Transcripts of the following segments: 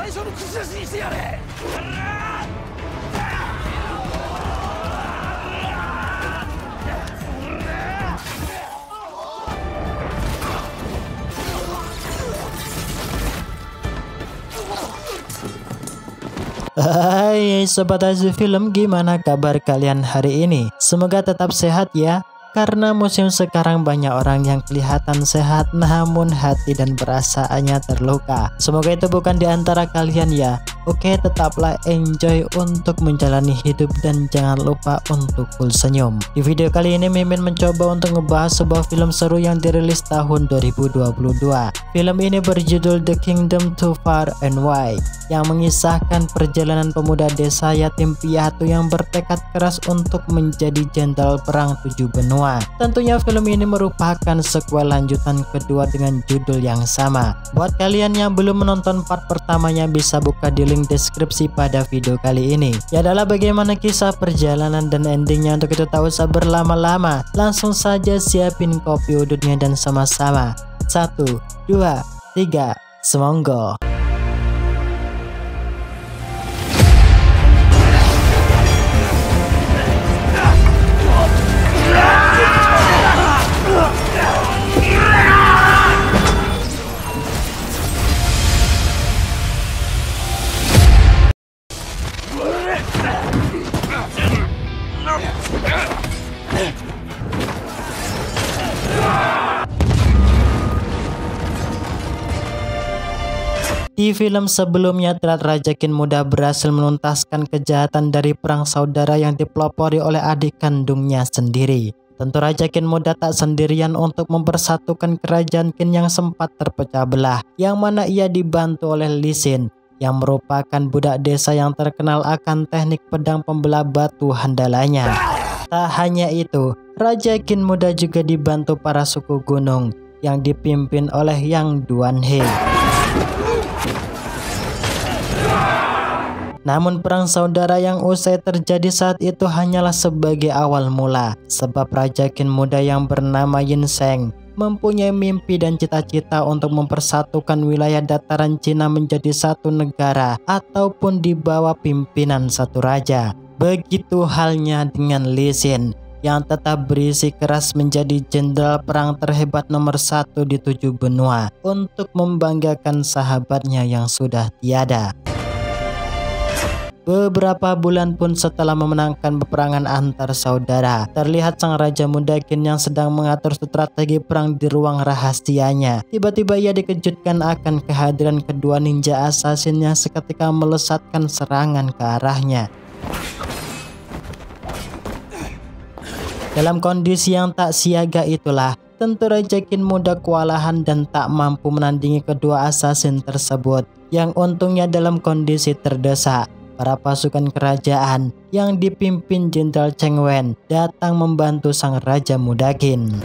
Hai Sobat Azu Film, gimana kabar kalian hari ini? Semoga tetap sehat ya. Karena musim sekarang banyak orang yang kelihatan sehat namun hati dan perasaannya terluka. Semoga itu bukan di antara kalian ya. Oke, tetaplah enjoy untuk menjalani hidup dan jangan lupa untuk full senyum. Di video kali ini Mimin mencoba untuk ngebahas sebuah film seru yang dirilis tahun 2022. Film ini berjudul The Kingdom Too Far and Wide, yang mengisahkan perjalanan pemuda desa yatim piatu yang bertekad keras untuk menjadi jenderal perang 7 benua. Tentunya film ini merupakan sequel lanjutan kedua dengan judul yang sama. Buat kalian yang belum menonton part pertamanya, bisa buka di link deskripsi pada video kali ini. Ya adalah bagaimana kisah perjalanan dan endingnya. Untuk itu tak usah berlama-lama, langsung saja siapin kopi udutnya dan sama-sama 1, 2, 3, semonggo. Di film sebelumnya, Raja Qin muda berhasil menuntaskan kejahatan dari perang saudara yang dipelopori oleh adik kandungnya sendiri. Tentu Raja Qin muda tak sendirian untuk mempersatukan kerajaan Qin yang sempat terpecah belah, yang mana ia dibantu oleh Li Xin, yang merupakan budak desa yang terkenal akan teknik pedang pembelah batu handalanya. Tak hanya itu, Raja Qin muda juga dibantu para suku gunung yang dipimpin oleh Yang Duanhe. Namun perang saudara yang usai terjadi saat itu hanyalah sebagai awal mula, sebab Raja Qin muda yang bernama Yin Sheng mempunyai mimpi dan cita-cita untuk mempersatukan wilayah dataran Cina menjadi satu negara ataupun di bawah pimpinan satu raja. Begitu halnya dengan Li Xin yang tetap berisi keras menjadi jenderal perang terhebat nomor 1 di 7 benua untuk membanggakan sahabatnya yang sudah tiada. Beberapa bulan pun setelah memenangkan peperangan antar saudara, terlihat sang Raja Muda Qin yang sedang mengatur strategi perang di ruang rahasianya. Tiba-tiba ia dikejutkan akan kehadiran kedua ninja assassin yang seketika melesatkan serangan ke arahnya. Dalam kondisi yang tak siaga itulah, tentu Raja Qin muda kewalahan dan tak mampu menandingi kedua assassin tersebut, yang untungnya dalam kondisi terdesak. Para pasukan kerajaan yang dipimpin Jenderal Cheng Wen datang membantu sang Raja Muda Qin.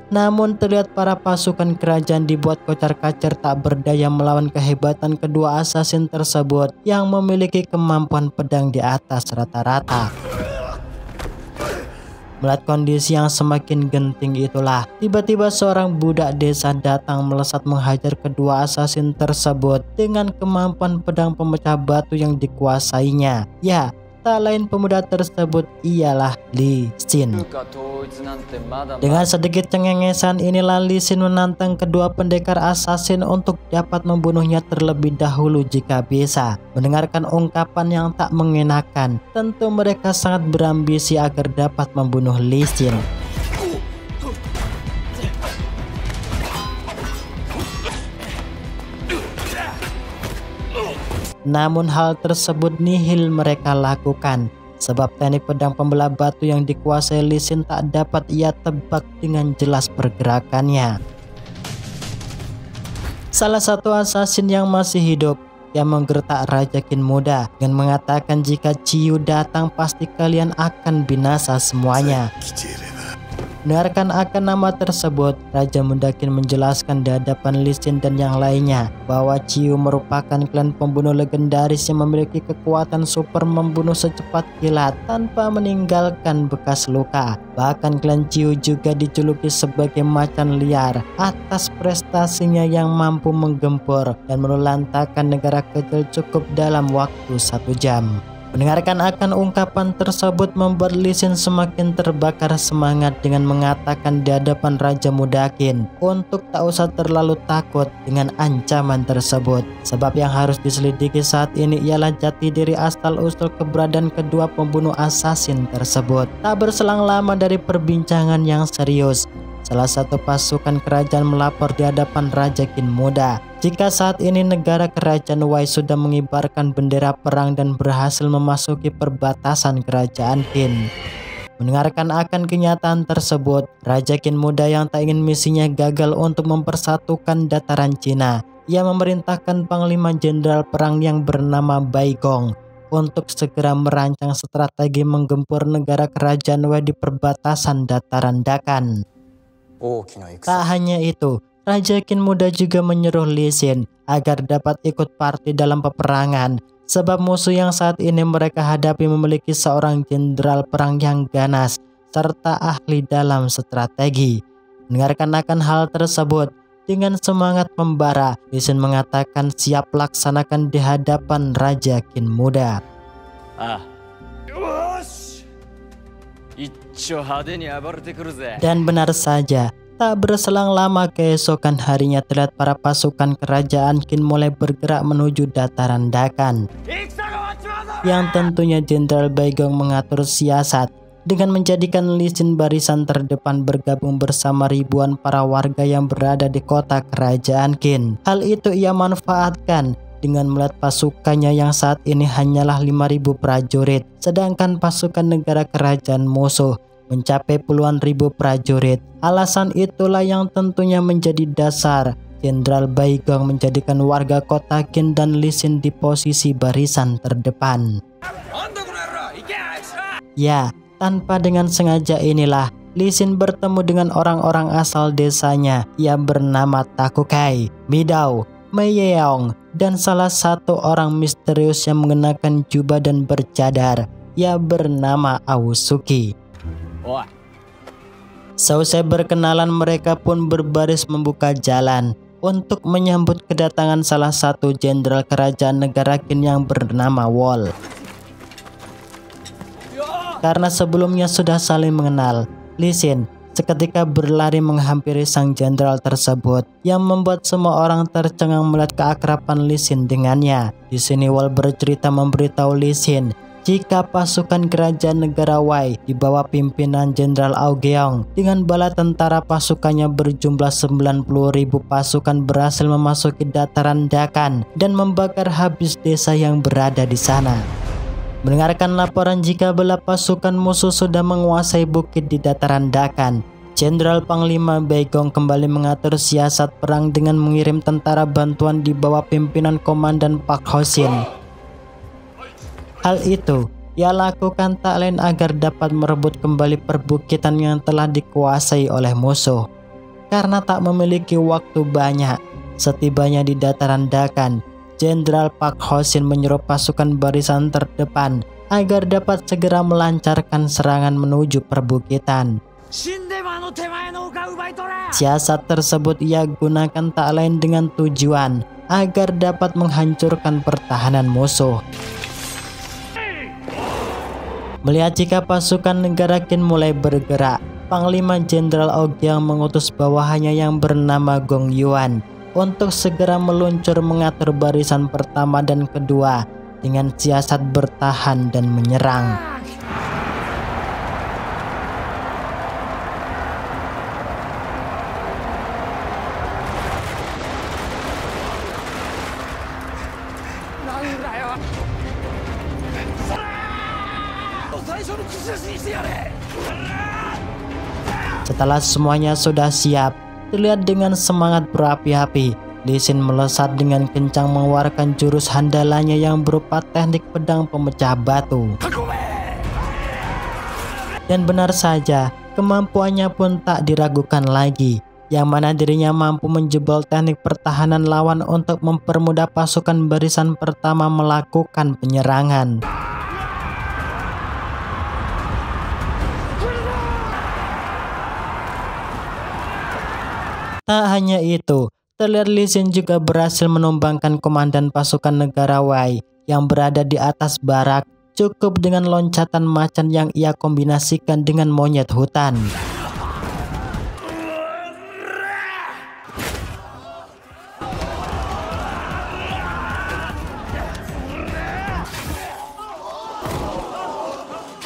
Namun terlihat para pasukan kerajaan dibuat kocar-kacir tak berdaya melawan kehebatan kedua assassin tersebut yang memiliki kemampuan pedang di atas rata-rata. Melihat kondisi yang semakin genting itulah, tiba-tiba seorang budak desa datang melesat menghajar kedua assassin tersebut dengan kemampuan pedang pemecah batu yang dikuasainya. Ya, tak lain pemuda tersebut ialah Li Xin. Dengan sedikit cengengesan inilah Li Xin menantang kedua pendekar assassin untuk dapat membunuhnya terlebih dahulu jika bisa. Mendengarkan ungkapan yang tak mengenakan, tentu mereka sangat berambisi agar dapat membunuh Li Xin. Namun hal tersebut nihil mereka lakukan, sebab teknik pedang pembelah batu yang dikuasai Li Xin tak dapat ia tebak dengan jelas pergerakannya. Salah satu assassin yang masih hidup yang menggertak Raja Qin muda dengan mengatakan, jika Ciyu datang pasti kalian akan binasa semuanya. Mendengarkan akan nama tersebut, Raja Mudakil menjelaskan di hadapan Lee Sin dan yang lainnya bahwa Chiyu merupakan klan pembunuh legendaris yang memiliki kekuatan super membunuh secepat kilat tanpa meninggalkan bekas luka. Bahkan klan Chiyu juga dijuluki sebagai macan liar atas prestasinya yang mampu menggempur dan melulantakan negara kecil cukup dalam waktu 1 jam. Mendengarkan akan ungkapan tersebut membuat Lee Sin semakin terbakar semangat dengan mengatakan di hadapan Raja Mudakil untuk tak usah terlalu takut dengan ancaman tersebut. Sebab yang harus diselidiki saat ini ialah jati diri asal-usul keberadaan kedua pembunuh assassin tersebut. Tak berselang lama dari perbincangan yang serius, salah satu pasukan kerajaan melapor di hadapan Raja Qin muda jika saat ini negara kerajaan Wei sudah mengibarkan bendera perang dan berhasil memasuki perbatasan kerajaan Qin. Mendengarkan akan kenyataan tersebut, Raja Qin muda yang tak ingin misinya gagal untuk mempersatukan dataran Cina, ia memerintahkan Panglima Jenderal Perang yang bernama Bai Gong untuk segera merancang strategi menggempur negara kerajaan Wei di perbatasan dataran Dakan. Tak hanya itu, Raja Qin muda juga menyuruh Lee Sin agar dapat ikut parti dalam peperangan, sebab musuh yang saat ini mereka hadapi memiliki seorang jenderal perang yang ganas serta ahli dalam strategi. Mendengarkan akan hal tersebut, dengan semangat membara, Lee Sin mengatakan siap laksanakan di hadapan Raja Qin muda. Dan benar saja, tak berselang lama keesokan harinya terlihat para pasukan kerajaan Qin mulai bergerak menuju dataran Dakan. Yang tentunya Jenderal Bai Gong mengatur siasat dengan menjadikan Lee Sin barisan terdepan bergabung bersama ribuan para warga yang berada di kota kerajaan Qin. Hal itu ia manfaatkan dengan melihat pasukannya yang saat ini hanyalah 5.000 prajurit, sedangkan pasukan negara kerajaan musuh mencapai puluhan ribu prajurit. Alasan itulah yang tentunya menjadi dasar Jenderal Bai Gong menjadikan warga kota Qin dan Lee Sin di posisi barisan terdepan. Ya, tanpa dengan sengaja inilah Lee Sin bertemu dengan orang-orang asal desanya yang bernama Takukai, Midao, Mei Yeong, dan salah satu orang misterius yang mengenakan jubah dan bercadar yang bernama Aosuki. Seusai berkenalan, mereka pun berbaris membuka jalan untuk menyambut kedatangan salah satu jenderal kerajaan negara Qin yang bernama Wol. Karena sebelumnya sudah saling mengenal, Lee Sin seketika berlari menghampiri sang jenderal tersebut yang membuat semua orang tercengang melihat keakraban Lee Sin dengannya. Di sini Wol bercerita memberitahu Lee Sin jika pasukan kerajaan negara Wei di bawah pimpinan Jenderal Ao Geong dengan bala tentara pasukannya berjumlah 90.000 pasukan berhasil memasuki dataran Dakan dan membakar habis desa yang berada di sana. Mendengarkan laporan jika bala pasukan musuh sudah menguasai bukit di dataran Dakan, Jenderal Panglima Bai Gong kembali mengatur siasat perang dengan mengirim tentara bantuan di bawah pimpinan Komandan Pak Hosin. Hal itu ia lakukan tak lain agar dapat merebut kembali perbukitan yang telah dikuasai oleh musuh. Karena tak memiliki waktu banyak, setibanya di dataran Dakan, Jenderal Pak Hosin menyuruh pasukan barisan terdepan agar dapat segera melancarkan serangan menuju perbukitan. Siasat tersebut ia gunakan tak lain dengan tujuan agar dapat menghancurkan pertahanan musuh. Melihat jika pasukan negara Qin mulai bergerak, Panglima Jenderal Ao Geong mengutus bawahannya yang bernama Gong Yuan untuk segera meluncur mengatur barisan pertama dan kedua dengan siasat bertahan dan menyerang. Setelah semuanya sudah siap, terlihat dengan semangat berapi-api, Lee Sin melesat dengan kencang mengeluarkan jurus handalanya yang berupa teknik pedang pemecah batu. Dan benar saja, Kemampuannya pun tak diragukan lagi, yang mana dirinya mampu menjebol teknik pertahanan lawan untuk mempermudah pasukan barisan pertama melakukan penyerangan. Tak hanya itu, terlihat Lee Sin juga berhasil menumbangkan komandan pasukan negara Wei yang berada di atas barak cukup dengan loncatan macan yang ia kombinasikan dengan monyet hutan.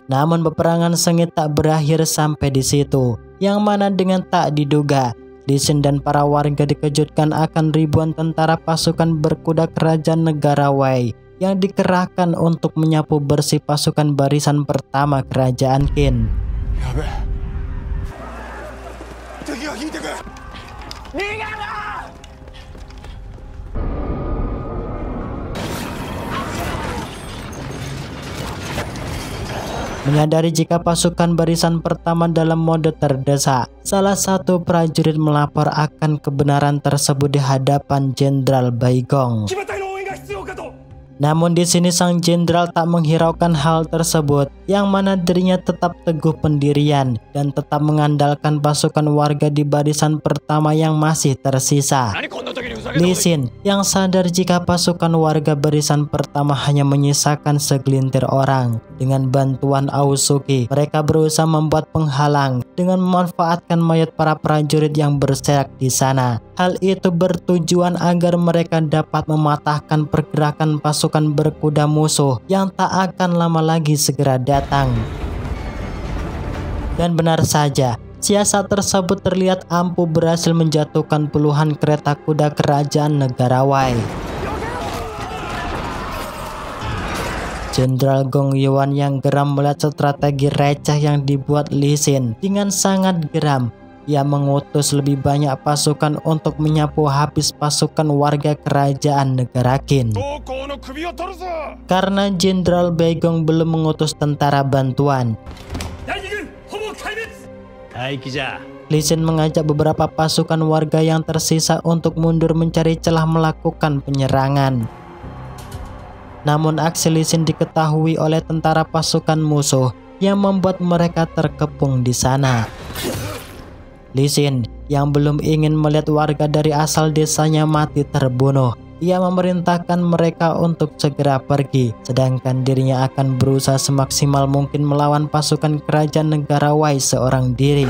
Namun peperangan sengit tak berakhir sampai di situ, yang mana dengan tak diduga Lee Sin dan para warga dikejutkan akan ribuan tentara pasukan berkuda kerajaan negara Wei yang dikerahkan untuk menyapu bersih pasukan barisan pertama kerajaan Qin. Menyadari jika pasukan barisan pertama dalam mode terdesak, salah satu prajurit melapor akan kebenaran tersebut di hadapan Jenderal Baigong. Namun di sini sang jenderal tak menghiraukan hal tersebut, yang mana dirinya tetap teguh pendirian dan tetap mengandalkan pasukan warga di barisan pertama yang masih tersisa. Lee Sin yang sadar jika pasukan warga barisan pertama hanya menyisakan segelintir orang, dengan bantuan Aosuki mereka berusaha membuat penghalang dengan memanfaatkan mayat para prajurit yang berserak di sana. Hal itu bertujuan agar mereka dapat mematahkan pergerakan pasukan berkuda musuh yang tak akan lama lagi segera datang. Dan benar saja, siasat tersebut terlihat ampuh berhasil menjatuhkan puluhan kereta kuda kerajaan negara Wei. Jenderal Gong Yuan yang geram melihat strategi receh yang dibuat Lee Sin. Dengan sangat geram, ia mengutus lebih banyak pasukan untuk menyapu habis pasukan warga kerajaan negara Qin. Karena Jenderal Baigong belum mengutus tentara bantuan, Lee Sin mengajak beberapa pasukan warga yang tersisa untuk mundur mencari celah melakukan penyerangan. Namun aksi Lee Sin diketahui oleh tentara pasukan musuh yang membuat mereka terkepung di sana. Lee Sin yang belum ingin melihat warga dari asal desanya mati terbunuh, ia memerintahkan mereka untuk segera pergi, sedangkan dirinya akan berusaha semaksimal mungkin melawan pasukan kerajaan negara Wei seorang diri.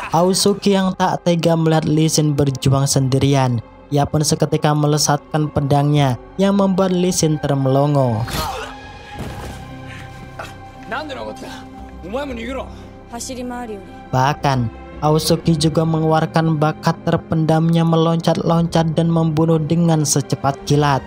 Aosuki yang tak tega melihat Lee Sin berjuang sendirian, ia pun seketika melesatkan pedangnya yang membuat Lee Sin termelongo. Bahkan Aosuki juga mengeluarkan bakat terpendamnya meloncat-loncat dan membunuh dengan secepat kilat.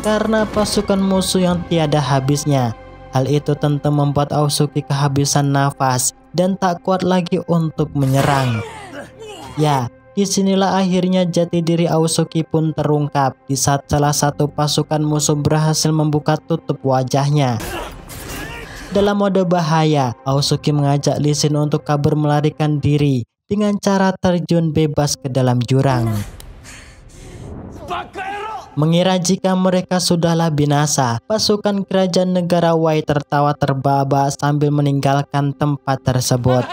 Karena pasukan musuh yang tiada habisnya, hal itu tentu membuat Aosuki kehabisan nafas dan tak kuat lagi untuk menyerang. Ya, disinilah akhirnya jati diri Aosuki pun terungkap di saat salah satu pasukan musuh berhasil membuka tutup wajahnya. Dalam mode bahaya, Aosuki mengajak Lee Sin untuk kabur melarikan diri dengan cara terjun bebas ke dalam jurang. Mengira jika mereka sudahlah binasa, pasukan kerajaan negara Wei tertawa terbahak-bahak sambil meninggalkan tempat tersebut.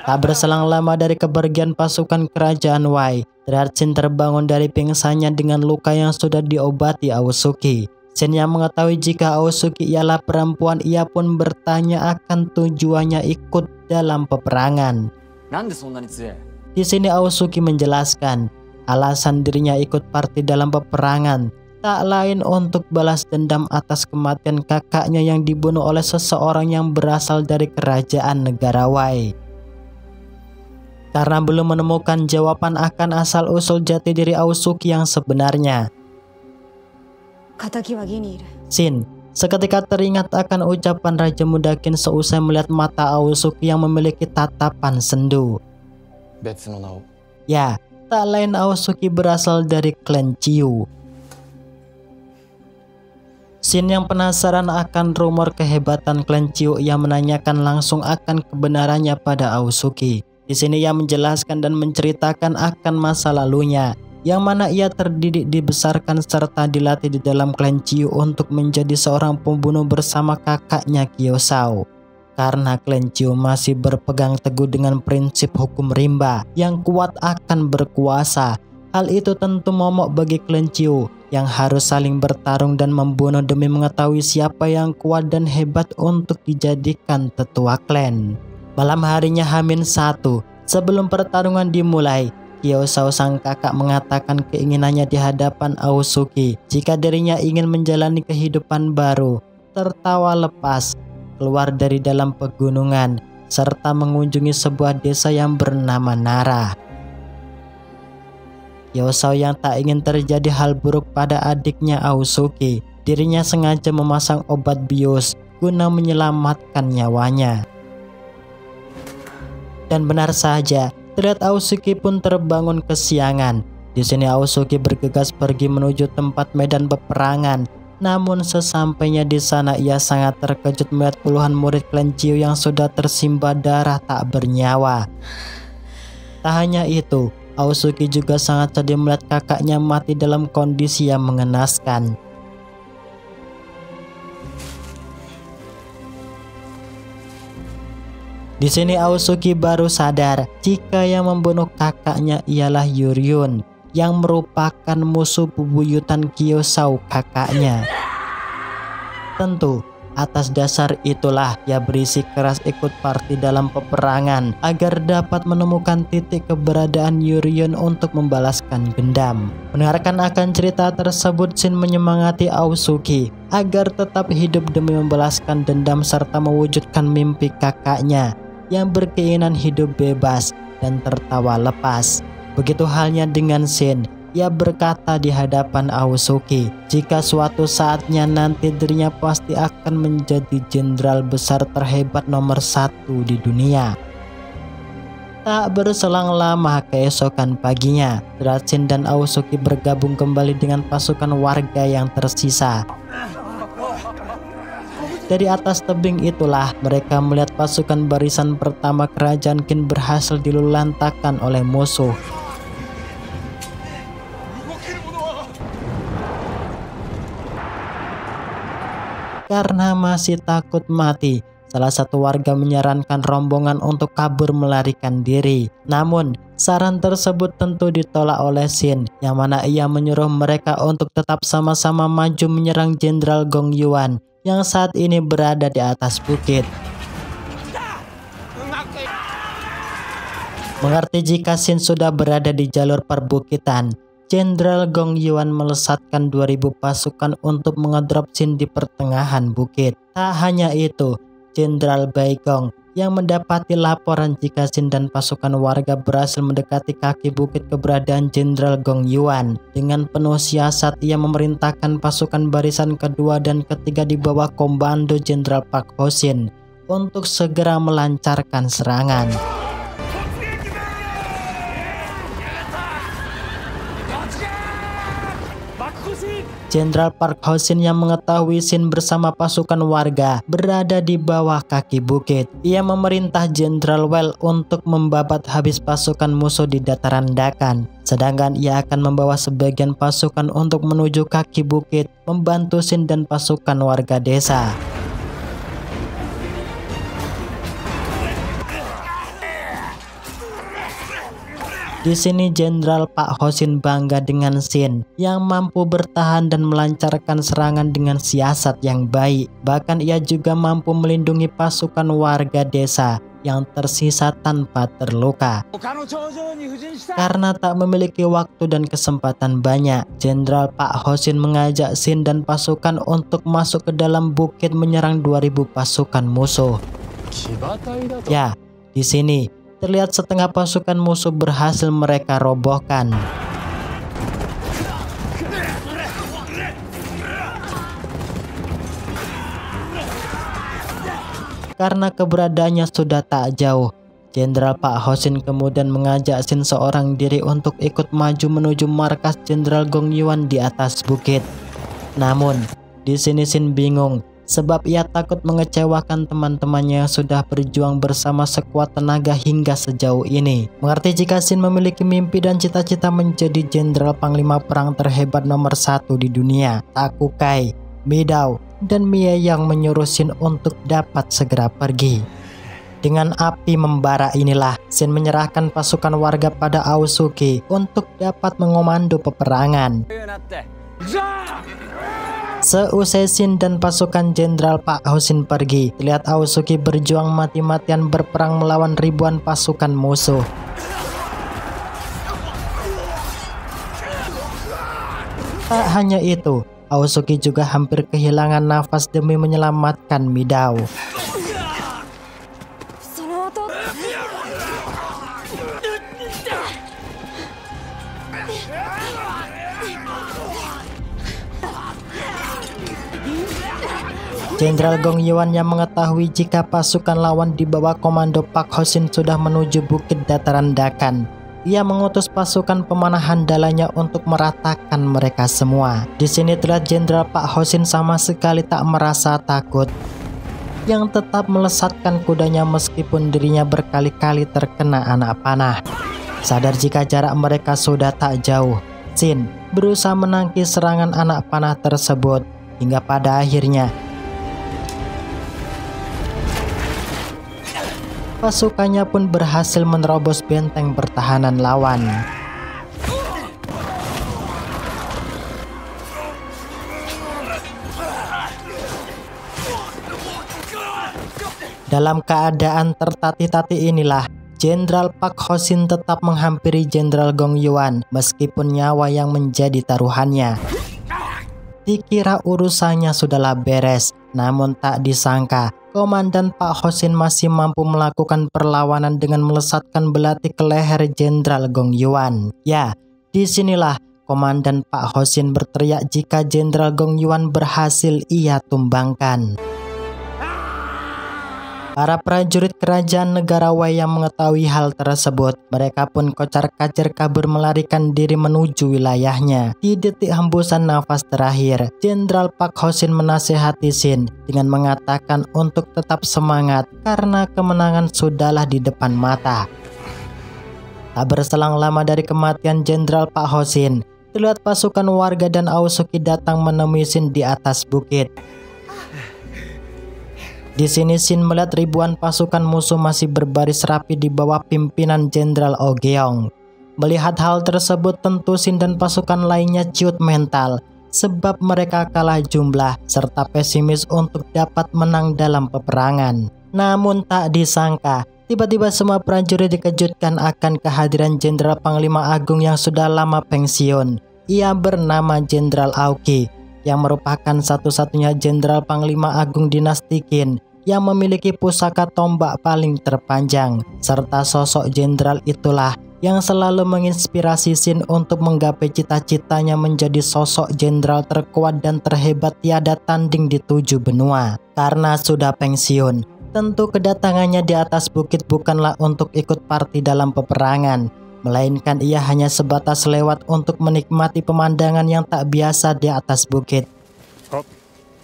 Tak berselang lama dari kepergian pasukan kerajaan Wei, terlihat Sin terbangun dari pingsannya dengan luka yang sudah diobati Aosuki. Sin yang mengetahui jika Aosuki ialah perempuan, ia pun bertanya akan tujuannya ikut dalam peperangan. Di sini Aosuki menjelaskan, Alasan dirinya ikut parti dalam peperangan tak lain untuk balas dendam atas kematian kakaknya yang dibunuh oleh seseorang yang berasal dari kerajaan negara Wei. Karena belum menemukan jawaban akan asal-usul jati diri Aosuki yang sebenarnya, Shin seketika teringat akan ucapan Raja Muda Qin seusai melihat mata Aosuki yang memiliki tatapan sendu. Ya, tak lain Aosuki berasal dari klan Chiu. Shin yang penasaran akan rumor kehebatan klan Chiu, ia menanyakan langsung akan kebenarannya pada Aosuki. Di sini ia menjelaskan dan menceritakan akan masa lalunya, yang mana ia terdidik, dibesarkan serta dilatih di dalam klan Chiu untuk menjadi seorang pembunuh bersama kakaknya Kiyosao. Karena klan Chiu masih berpegang teguh dengan prinsip hukum rimba yang kuat akan berkuasa. Hal itu tentu momok bagi klan Chiu yang harus saling bertarung dan membunuh demi mengetahui siapa yang kuat dan hebat untuk dijadikan tetua klan. Malam harinya H-1 sebelum pertarungan dimulai, Kiyosao sang kakak mengatakan keinginannya di hadapan Aosuki jika dirinya ingin menjalani kehidupan baru, tertawa lepas, keluar dari dalam pegunungan, serta mengunjungi sebuah desa yang bernama Nara. Kiyosao yang tak ingin terjadi hal buruk pada adiknya Aosuki, dirinya sengaja memasang obat bius guna menyelamatkan nyawanya. Dan benar saja, terlihat Aosuki pun terbangun kesiangan. Di sini Aosuki bergegas pergi menuju tempat medan peperangan. Namun sesampainya di sana ia sangat terkejut melihat puluhan murid klan Chiu yang sudah tersimbah darah tak bernyawa. Tak hanya itu, Aosuki juga sangat sedih melihat kakaknya mati dalam kondisi yang mengenaskan. Di sini Aosuki baru sadar jika yang membunuh kakaknya ialah Yuryun yang merupakan musuh bebuyutan Kiyosao kakaknya. Tentu atas dasar itulah ia berisik keras ikut parti dalam peperangan agar dapat menemukan titik keberadaan Yuryun untuk membalaskan dendam. Mendengarkan akan cerita tersebut, Shin menyemangati Aosuki agar tetap hidup demi membalaskan dendam serta mewujudkan mimpi kakaknya yang berkeinginan hidup bebas dan tertawa lepas. Begitu halnya dengan Shin, ia berkata di hadapan Aosuki jika suatu saatnya nanti dirinya pasti akan menjadi jenderal besar terhebat nomor 1 di dunia. Tak berselang lama keesokan paginya, Shin dan Aosuki bergabung kembali dengan pasukan warga yang tersisa. Dari atas tebing itulah mereka melihat pasukan barisan pertama kerajaan Qin berhasil dilulantakkan oleh musuh. Karena masih takut mati, salah satu warga menyarankan rombongan untuk kabur melarikan diri. Namun, saran tersebut tentu ditolak oleh Shin, yang mana ia menyuruh mereka untuk tetap sama-sama maju menyerang Jenderal Gong Yuan yang saat ini berada di atas bukit. Mengerti jika Shin sudah berada di jalur perbukitan, Jenderal Gong Yuan melesatkan 2000 pasukan untuk ngedrop Shin di pertengahan bukit. Tak hanya itu, Jenderal Bai Gong yang mendapati laporan jika Shin dan pasukan warga berhasil mendekati kaki bukit keberadaan Jenderal Gong Yuan. Dengan penuh siasat ia memerintahkan pasukan barisan kedua dan ketiga di bawah komando Jenderal Park Ho-shin untuk segera melancarkan serangan. Jenderal Park Ho-shin yang mengetahui Shin bersama pasukan warga berada di bawah kaki bukit. Ia memerintah Jenderal Well untuk membabat habis pasukan musuh di dataran Dakan. Sedangkan ia akan membawa sebagian pasukan untuk menuju kaki bukit, membantu Shin dan pasukan warga desa. Di sini Jenderal Park Ho-shin bangga dengan Shin yang mampu bertahan dan melancarkan serangan dengan siasat yang baik. Bahkan ia juga mampu melindungi pasukan warga desa yang tersisa tanpa terluka. Karena tak memiliki waktu dan kesempatan banyak, Jenderal Pak Hoshin mengajak Shin dan pasukan untuk masuk ke dalam bukit menyerang 2000 pasukan musuh. Ya, di sini terlihat setengah pasukan musuh berhasil mereka robohkan. Karena keberadaannya sudah tak jauh, Jenderal Pak Hoshin kemudian mengajak Shin seorang diri untuk ikut maju menuju markas Jenderal Gong Yuan di atas bukit. Namun, di sini Shin bingung sebab ia takut mengecewakan teman-temannya yang sudah berjuang bersama sekuat tenaga hingga sejauh ini. Mengerti jika Shin memiliki mimpi dan cita-cita menjadi Jenderal Panglima Perang terhebat nomor 1 di dunia, Takukai, Midao, dan Mie yang menyuruh Shin untuk dapat segera pergi. Dengan api membara inilah, Shin menyerahkan pasukan warga pada Aosuke untuk dapat mengomando peperangan. Seusai Shin dan pasukan Jenderal Pak Hoshin pergi, terlihat Aosuke berjuang mati-matian berperang melawan ribuan pasukan musuh. Tak hanya itu, Aosuke juga hampir kehilangan nafas demi menyelamatkan Midao. Jenderal Gong Yuan yang mengetahui jika pasukan lawan di bawah komando Pak Hoshin sudah menuju bukit dataran Dakan, ia mengutus pasukan pemanah handalanya untuk meratakan mereka semua. Di sini terlihat Jenderal Pak Hoshin sama sekali tak merasa takut, yang tetap melesatkan kudanya meskipun dirinya berkali-kali terkena anak panah. Sadar jika jarak mereka sudah tak jauh, Shin berusaha menangkis serangan anak panah tersebut hingga pada akhirnya pasukannya pun berhasil menerobos benteng pertahanan lawan. Dalam keadaan tertatih-tatih inilah, Jenderal Pak Hoshin tetap menghampiri Jenderal Gong Yuan meskipun nyawa yang menjadi taruhannya. Dikira urusannya sudahlah beres, namun tak disangka Komandan Pak Hoshin masih mampu melakukan perlawanan dengan melesatkan belati ke leher Jenderal Gong Yuan. Ya, disinilah Komandan Pak Hoshin berteriak jika Jenderal Gong Yuan berhasil ia tumbangkan. Para prajurit kerajaan negara Wei yang mengetahui hal tersebut, mereka pun kocar-kacir kabur melarikan diri menuju wilayahnya. Di detik hembusan nafas terakhir, Jenderal Pak Hoshin menasihati Shin dengan mengatakan untuk tetap semangat karena kemenangan sudahlah di depan mata. Tak berselang lama dari kematian Jenderal Pak Hoshin, terlihat pasukan warga dan Aosuke datang menemui Shin di atas bukit. Di sini Shin melihat ribuan pasukan musuh masih berbaris rapi di bawah pimpinan Jenderal Ogeong. Melihat hal tersebut tentu Shin dan pasukan lainnya ciut mental sebab mereka kalah jumlah serta pesimis untuk dapat menang dalam peperangan. Namun tak disangka, tiba-tiba semua prajurit dikejutkan akan kehadiran Jenderal Panglima Agung yang sudah lama pensiun. Ia bernama Jenderal Aoki, yang merupakan satu-satunya Jenderal Panglima Agung dinasti Qin yang memiliki pusaka tombak paling terpanjang, serta sosok jenderal itulah yang selalu menginspirasi Shin untuk menggapai cita-citanya menjadi sosok jenderal terkuat dan terhebat tiada tanding di 7 benua. Karena sudah pensiun, tentu kedatangannya di atas bukit bukanlah untuk ikut parti dalam peperangan, melainkan ia hanya sebatas lewat untuk menikmati pemandangan yang tak biasa di atas bukit.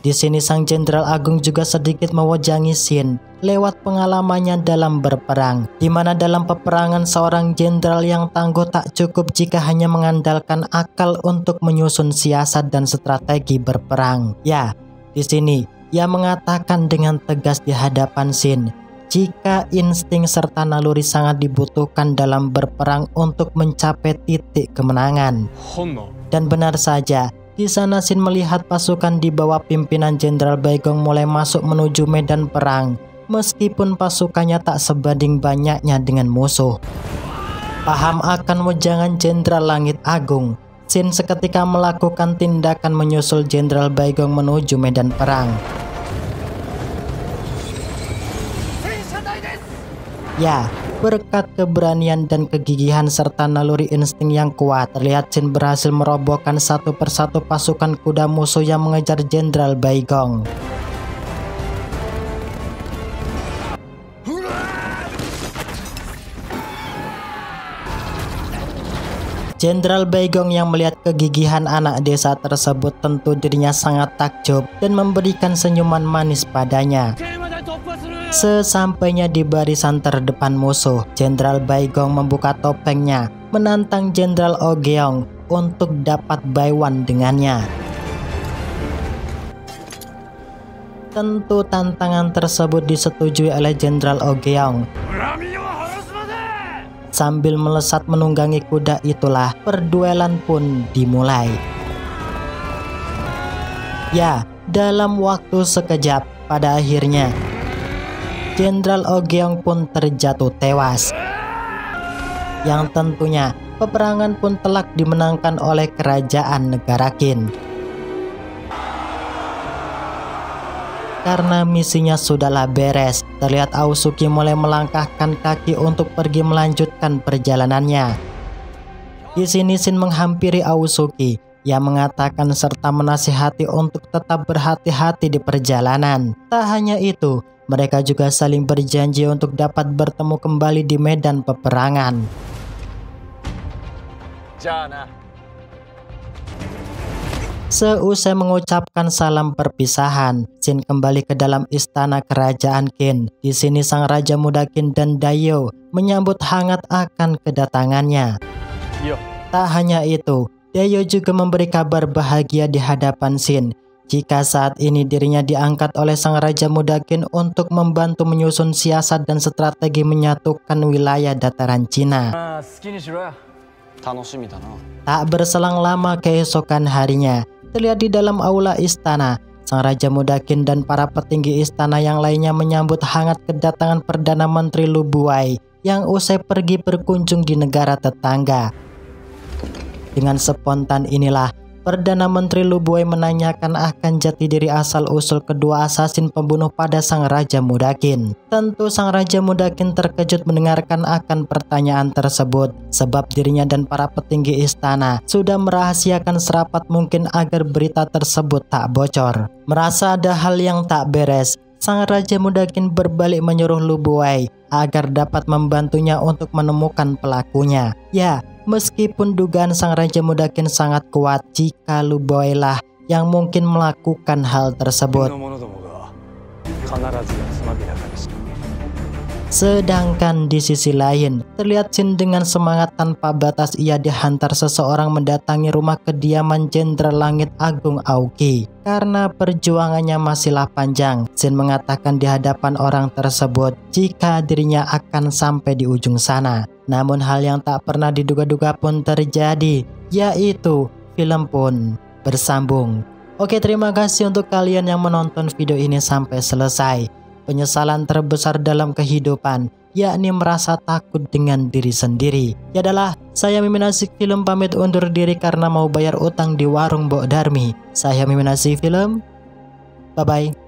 Di sini sang Jenderal Agung juga sedikit mewajangi Shin lewat pengalamannya dalam berperang, di mana dalam peperangan seorang jenderal yang tangguh tak cukup jika hanya mengandalkan akal untuk menyusun siasat dan strategi berperang. Ya, di sini ia mengatakan dengan tegas di hadapan Shin jika insting serta naluri sangat dibutuhkan dalam berperang untuk mencapai titik kemenangan. Dan benar saja, di sana Shin melihat pasukan di bawah pimpinan Jenderal Baegong mulai masuk menuju medan perang. meskipun pasukannya tak sebanding banyaknya dengan musuh. Paham akan wejangan Jenderal Langit Agung, Shin seketika melakukan tindakan menyusul Jenderal Baigong menuju medan perang. Ya, berkat keberanian dan kegigihan serta naluri insting yang kuat, terlihat Shin berhasil merobohkan satu persatu pasukan kuda musuh yang mengejar Jenderal Baigong. Jenderal Baigong yang melihat kegigihan anak desa tersebut tentu dirinya sangat takjub dan memberikan senyuman manis padanya. Sesampainya di barisan terdepan musuh, Jenderal Baigong membuka topengnya, menantang Jenderal Ogeong untuk dapat buy one dengannya. Tentu tantangan tersebut disetujui oleh Jenderal Ogeong. Sambil melesat menunggangi kuda itulah perduelan pun dimulai. Ya, dalam waktu sekejap pada akhirnya Jenderal Ogeong pun terjatuh tewas. Yang tentunya peperangan pun telak dimenangkan oleh kerajaan negara Qin. Karena misinya sudahlah beres, terlihat Aosuki mulai melangkahkan kaki untuk pergi melanjutkan perjalanannya. Di sini Shin menghampiri Aosuki yang mengatakan serta menasihati untuk tetap berhati-hati di perjalanan. Tak hanya itu, mereka juga saling berjanji untuk dapat bertemu kembali di medan peperangan. Seusai mengucapkan salam perpisahan, Shin kembali ke dalam istana kerajaan Qin. Di sini sang Raja Muda Qin dan Dayo menyambut hangat akan kedatangannya. Tak hanya itu, Dayo juga memberi kabar bahagia di hadapan Shin jika saat ini dirinya diangkat oleh sang Raja Muda Qin untuk membantu menyusun siasat dan strategi menyatukan wilayah dataran Cina. Tak berselang lama keesokan harinya, terlihat di dalam aula istana, sang Raja Muda Qin dan para petinggi istana yang lainnya menyambut hangat kedatangan Perdana Menteri Lu Buai yang usai pergi berkunjung di negara tetangga. Dengan spontan inilah Perdana Menteri Lu Buai menanyakan akan jati diri asal-usul kedua asasin pembunuh pada sang Raja Muda Qin. Tentu sang Raja Muda Qin terkejut mendengarkan akan pertanyaan tersebut, sebab dirinya dan para petinggi istana sudah merahasiakan serapat mungkin agar berita tersebut tak bocor. Merasa ada hal yang tak beres, sang Raja Muda Qin berbalik menyuruh Lu Buai agar dapat membantunya untuk menemukan pelakunya. Ya, meskipun dugaan sang Raja Muda Qin sangat kuat jika Lu Buai lah yang mungkin melakukan hal tersebut. Sedangkan di sisi lain, terlihat Shin dengan semangat tanpa batas ia dihantar seseorang mendatangi rumah kediaman Jenderal Langit Agung Aoki. Karena perjuangannya masihlah panjang, Shin mengatakan di hadapan orang tersebut jika dirinya akan sampai di ujung sana. Namun hal yang tak pernah diduga-duga pun terjadi, yaitu film pun bersambung. Oke, terima kasih untuk kalian yang menonton video ini sampai selesai. Penyesalan terbesar dalam kehidupan, yakni merasa takut dengan diri sendiri. Ya adalah, saya Mimin Asik Film pamit undur diri karena mau bayar utang di warung Mbok Darmi. Saya Mimin Asik Film, bye-bye.